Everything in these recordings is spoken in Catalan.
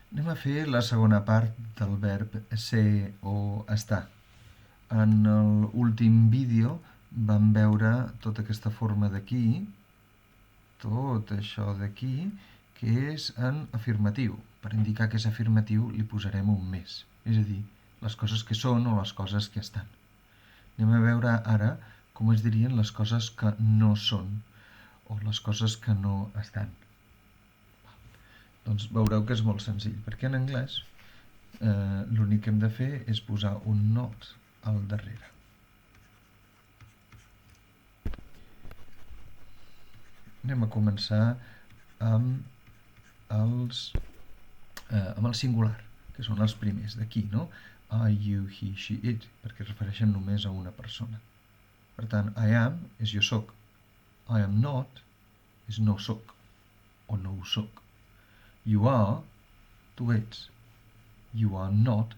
Anem a fer la segona part del verb ser o estar. En l'últim vídeo vam veure tota aquesta forma d'aquí, tot això d'aquí, que és en afirmatiu. Per indicar que és afirmatiu li posarem un més, és a dir, les coses que són o les coses que estan. Anem a veure ara com es dirien les coses que no són o les coses que no estan. Doncs veureu que és molt senzill, perquè en anglès l'únic que hem de fer és posar un not al darrere. Anem a començar amb el singular, que són els primers d'aquí, no? I, you, he, she, it, perquè es refereixen només a una persona. Per tant, I am és jo soc. I am not és no soc o no ho soc. You are, tu ets. You are not,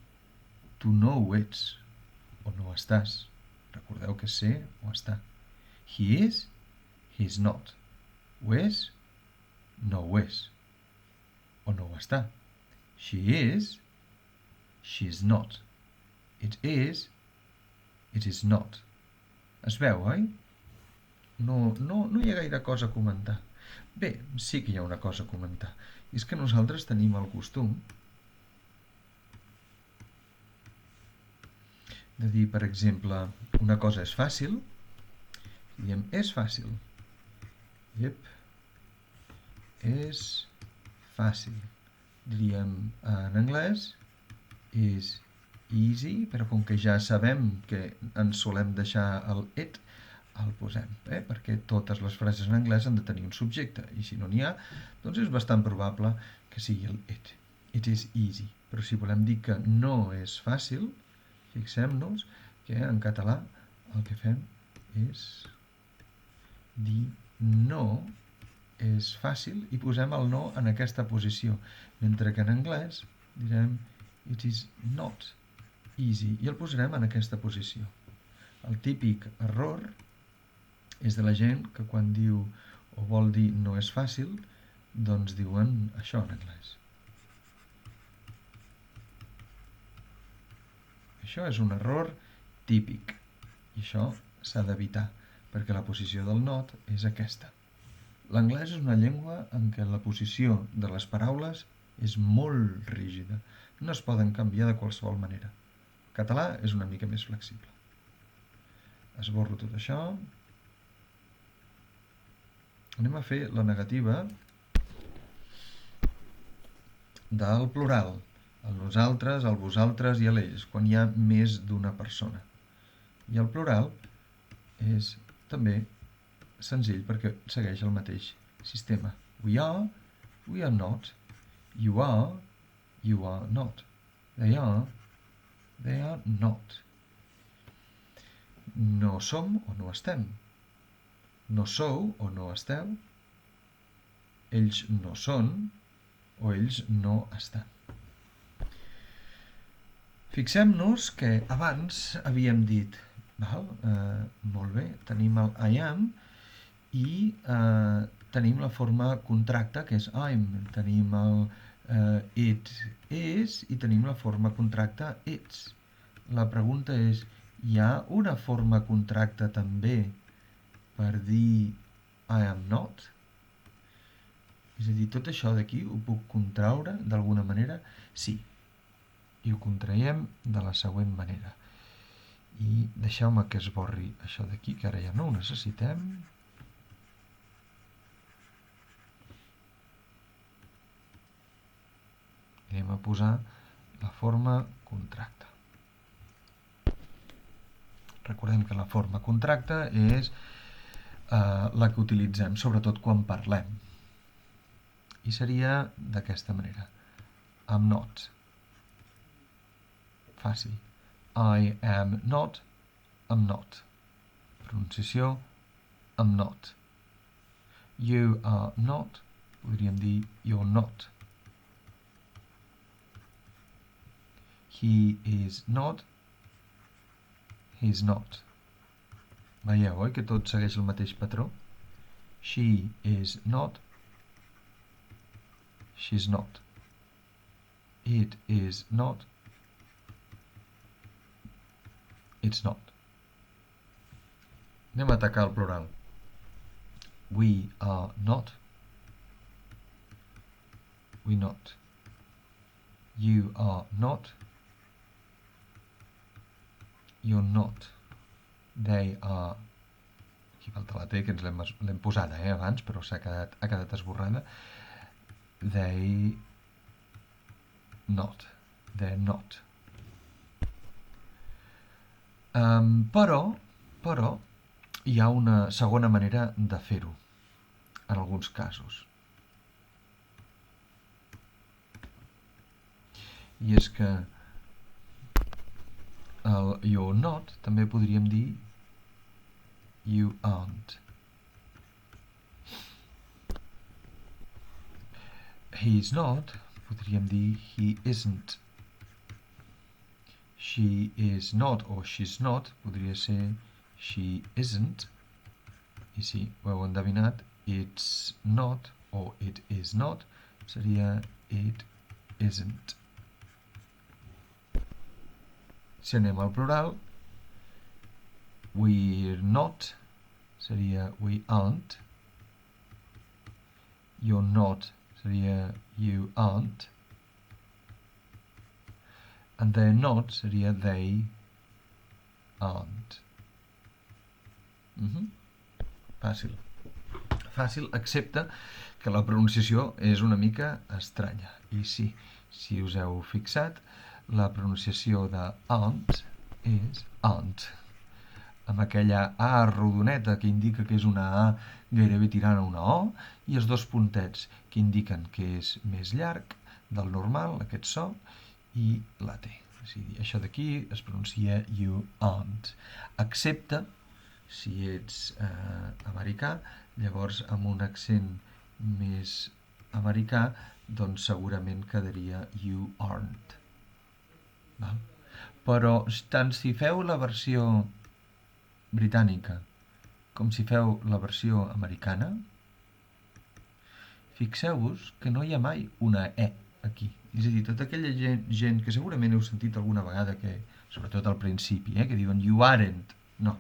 tu no ho ets o no estàs. Recordeu que ser o estar. He is, he is not. Ho és, no ho és o no ho està. She is, she is not. It is not. Es veu, oi? No hi ha gaire cosa a comentar. Bé, sí que hi ha una cosa a comentar. I és que nosaltres tenim el costum de dir, per exemple, una cosa és fàcil, i diem és fàcil. Yep, és fàcil. Diríem en anglès is easy, però com que ja sabem que ens solem deixar el it, el posem, perquè totes les frases en anglès han de tenir un subjecte, i si no n'hi ha, doncs és bastant probable que sigui el it. It is easy. Però si volem dir que no és fàcil, fixem-nos que en català el que fem és dir no és fàcil i posem el no en aquesta posició, mentre que en anglès direm it is not easy i el posarem en aquesta posició. El típic error és de la gent que quan diu o vol dir no és fàcil, doncs diuen això en anglès. Això és un error típic i això s'ha d'evitar perquè la posició del not és aquesta. L'anglès és una llengua en què la posició de les paraules és molt rígida. No es poden canviar de qualsevol manera. El català és una mica més flexible. Esborro tot això. Anem a fer la negativa del plural. El nosaltres, el vosaltres i l'ells, quan hi ha més d'una persona. I el plural és també senzill perquè segueix el mateix sistema. We are not. You are not. They are not. No som o no estem. No sou o no esteu. Ells no són o ells no estan. Fixem-nos que abans havíem dit, molt bé, tenim el I am i tenim la forma contracte, que és I'm, tenim el it is i tenim la forma contracte its. La pregunta és, hi ha una forma contracte també per dir I am not? És a dir, tot això d'aquí ho puc contraure d'alguna manera? Sí. I ho contraiem de la següent manera. I deixeu-me que esborri això d'aquí, que ara ja no ho necessitem. Anem a posar la forma contracte. Recordem que la forma contracte és la que utilitzem, sobretot quan parlem. I seria d'aquesta manera. I'm not. Fàcil. I am not, I'm not. Pronunciació, I'm not. You are not, podríem dir you're not. He is not, he's not. Veieu, oi, que tot segueix el mateix patró? She is not, she's not. it is not, it's not. Anem a atacar el plural. We are not, we not. You are not, you're not. They are, aquí falta la T que ens l'hem posada abans, però ha quedat esborrada. They not, they're not. Però hi ha una segona manera de fer-ho en alguns casos. I és que el you're not també podríem dir you aren't. He's not, podríem dir he isn't. She is not o she's not, podria ser she isn't. I si ho heu endevinat, it's not o it is not, seria it isn't. Si anem al plural, we're not, seria we aren't. You're not, seria you aren't. And they're not, seria they aren't. Fàcil. Fàcil, excepte que la pronunciació és una mica estranya. I sí, si us heu fixat, la pronunciació de aren't és aren't, amb aquella A rodoneta que indica que és una A gairebé tirant a una O, i els dos puntets que indiquen que és més llarg del normal, aquest so, i la T. O sigui, això d'aquí es pronuncia you aren't, excepte si ets americà, llavors amb un accent més americà, doncs segurament quedaria you aren't. Val? Però tant si feu la versió britànica com si feu la versió americana, fixeu-vos que no hi ha mai una E aquí. És a dir, tota aquella gent que segurament heu sentit alguna vegada, que, sobretot al principi, que diuen you aren't. No,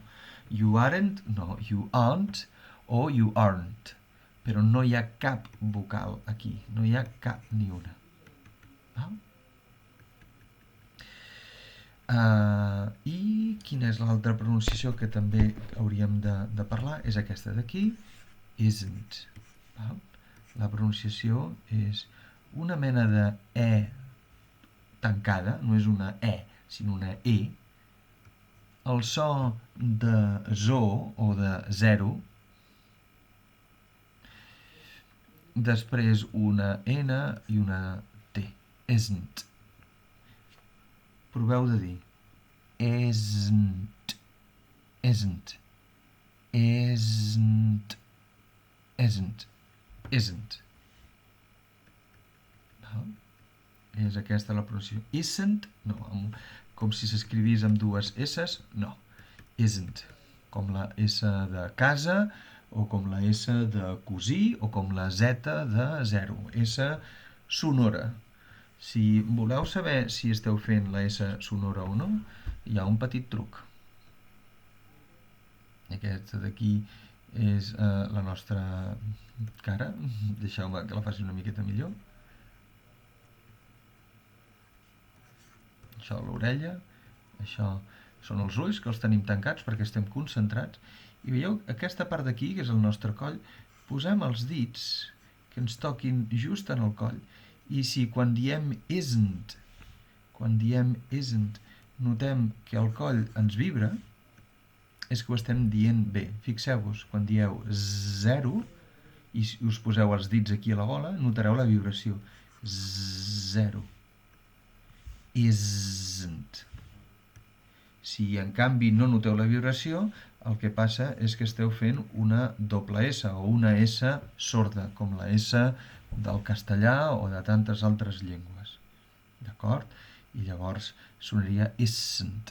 you aren't, no, you aren't o you aren't. Però no hi ha cap vocal aquí, no hi ha cap ni una. Val? I quina és l'altra pronunciació que també hauríem de parlar? És aquesta d'aquí, isn't. Val? La pronunciació és una mena de E tancada, no és una E, sinó una E. El so de zo o de zero, després una N i una T. Isn't. Proveu de dir isn't, isn't, isn't, isn't, isn't. És aquesta la pronunciació. Isn't, no, com si s'escrivís amb dues S's, no. Isn't, com la S de casa, o com la S de cosí, o com la Z de zero. S sonora. Si voleu saber si esteu fent la S sonora o no, hi ha un petit truc. Aquesta d'aquí és la nostra cara. Deixeu-me que la faci una miqueta millor. Això l'orella, això són els ulls, que els tenim tancats perquè estem concentrats. I veieu, aquesta part d'aquí, que és el nostre coll, posem els dits que ens toquin just en el coll. I si quan diem isn't, notem que el coll ens vibra, és que ho estem dient bé. Fixeu-vos, quan dieu zero i us poseu els dits aquí a la gola, notareu la vibració. Zero. Isn't. Si en canvi no noteu la vibració, el que passa és que esteu fent una doble S o una S sorda, com la S del castellà o de tantes altres llengües. D'acord? I llavors sonaria isn't,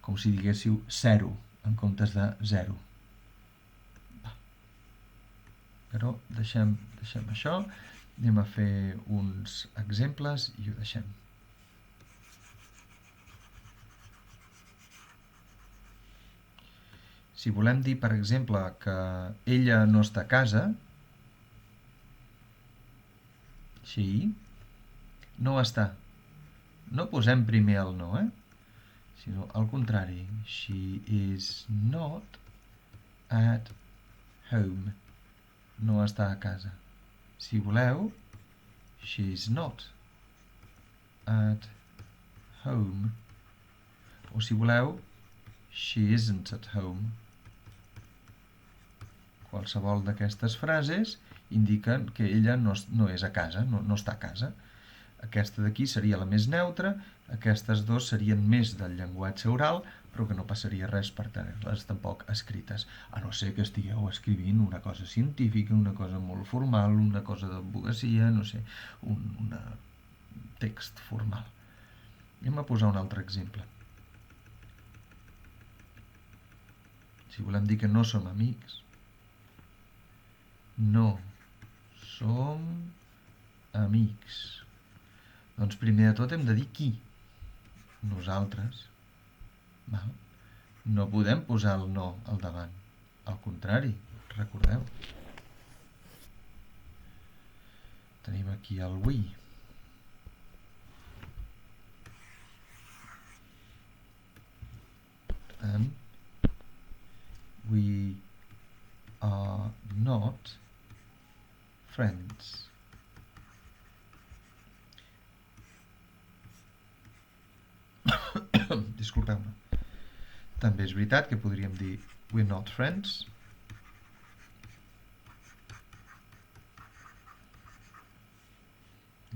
com si diguéssiu zero en comptes de zero. Però deixem això Anem a fer uns exemples i ho deixem. Si volem dir, per exemple, que ella no està a casa, she no està. No posem primer el no, sinó al contrari. She is not at home. No està a casa. Si voleu, she is not at home. O si voleu, she isn't at home. Qualsevol d'aquestes frases indiquen que ella no és a casa, no està a casa. Aquesta d'aquí seria la més neutra, aquestes dues serien més del llenguatge oral, però que no passaria res per tenir-les tampoc escrites, a no ser que estigueu escrivint una cosa científica, una cosa molt formal, una cosa d'advocacia, no sé, un text formal. Anem a posar un altre exemple. Si volem dir que no som amics, no som amics. Doncs primer de tot hem de dir qui. Nosaltres. Val? No podem posar el no al davant. Al contrari, recordeu. Tenim aquí el we. Per tant, we are not friends. Disculpeu-me. També és veritat que podríem dir we're not friends.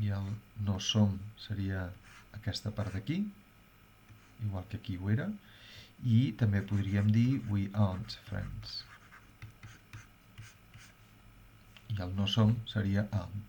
I el no som seria aquesta part d'aquí, igual que aquí ho era. I també podríem dir we aren't friends. I el no som seria aren't.